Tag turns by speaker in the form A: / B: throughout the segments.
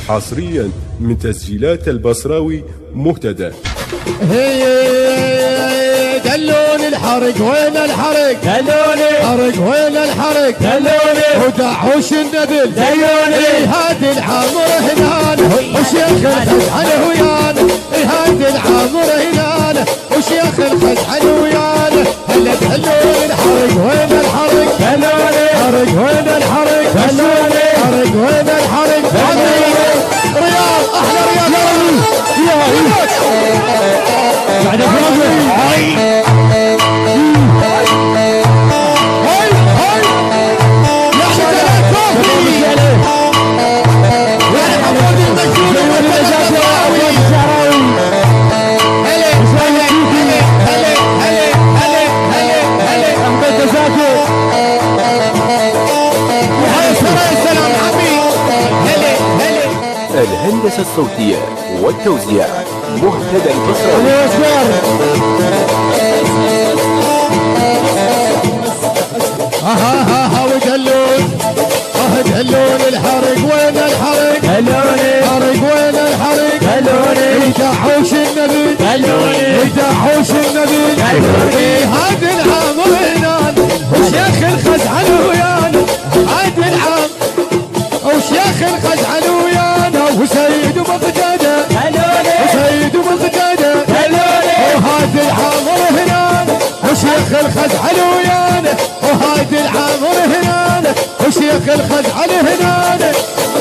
A: حصريا من تسجيلات البصراوي مهتدى.
B: هي دلوني الحرق وين الحرق دلوني حرق وين الحرق دلوني ودعوش النبل دلوني هادي العمر هنان وشيخ الخزعل ويانا هادي العمر هنان وشيخ الخزعل ويانا هلا دلوني الحرق وين الحرق دلوني حرق وين الحرق دلوني حرق وين الحرق رياض احلى رياض بعد فراغ هاي
C: الهندسة الصوتية والتوزيع مهتدى البصراوي.
B: دلون الحرق وين الحرق دلوني حرق وين الحرق دلوني يدعوش النبي دلوني يدعوش النبي دلوني هادي العمر هنان وشيخ الخزعل ويانا هادي العام وشيخ الخزعل ويانا وسيد مقتدى دلوني وسيد مقتدى دلوني وهادي العمر هنان وشيخ الخزعل ويانا وهادي العمر هنان وشيخ الخزعل هنان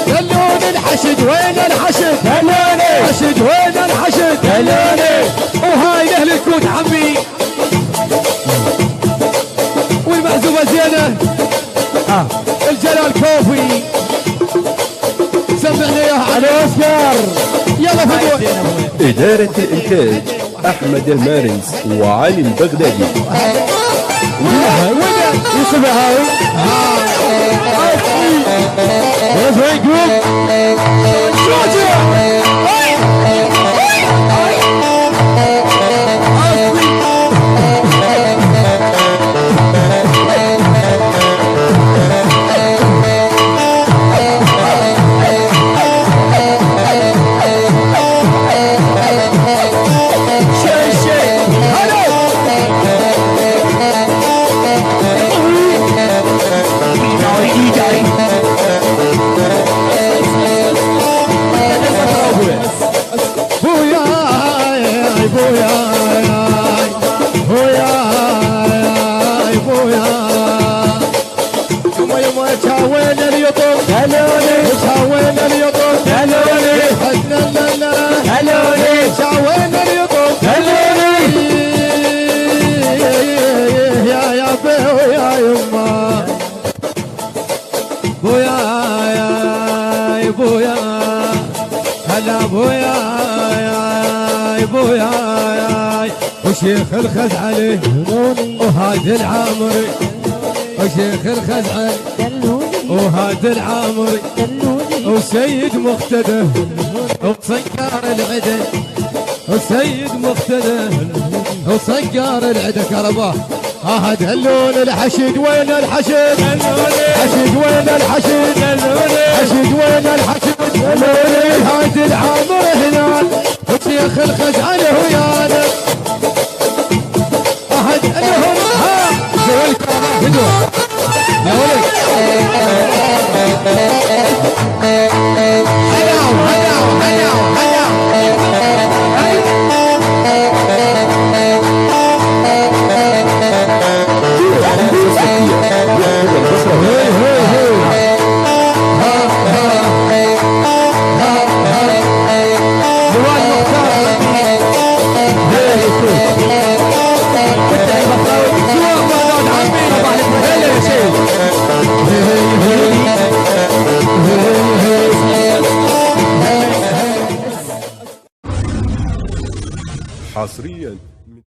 B: دلون الحشد وين الحشد دلوني حشد وين الحشد دلوني وهاي اهل الكوت عمي والمعزوبه زينه الجلال كوفي سمعنا اياها على اوسكار يلا فدوه.
A: إدارة الإنتاج أحمد المارنس وعلي البغدادي.
B: يسمع هاي Where's Ray Group? Georgia! وين اليطم دلوني وين اليطم دلوني دلوني وين اليطم دلوني يا بو يا يما بويا يا بويا هلا بويا يا بويا وشيخ الخزعل وهادي العامري وشيخ الخزعل وهادي العامري وسيد مقتدى وصقار العدا وسيد مقتدى وصقار العدا كرباه دلون الحشد وين الحشد حشد وين الحشد حشد وين الحشد دلوني هادي العامر هنان وشيخ الخزعل ويانا دلهم زي الكرامات هدوء يا ولد
A: حصريا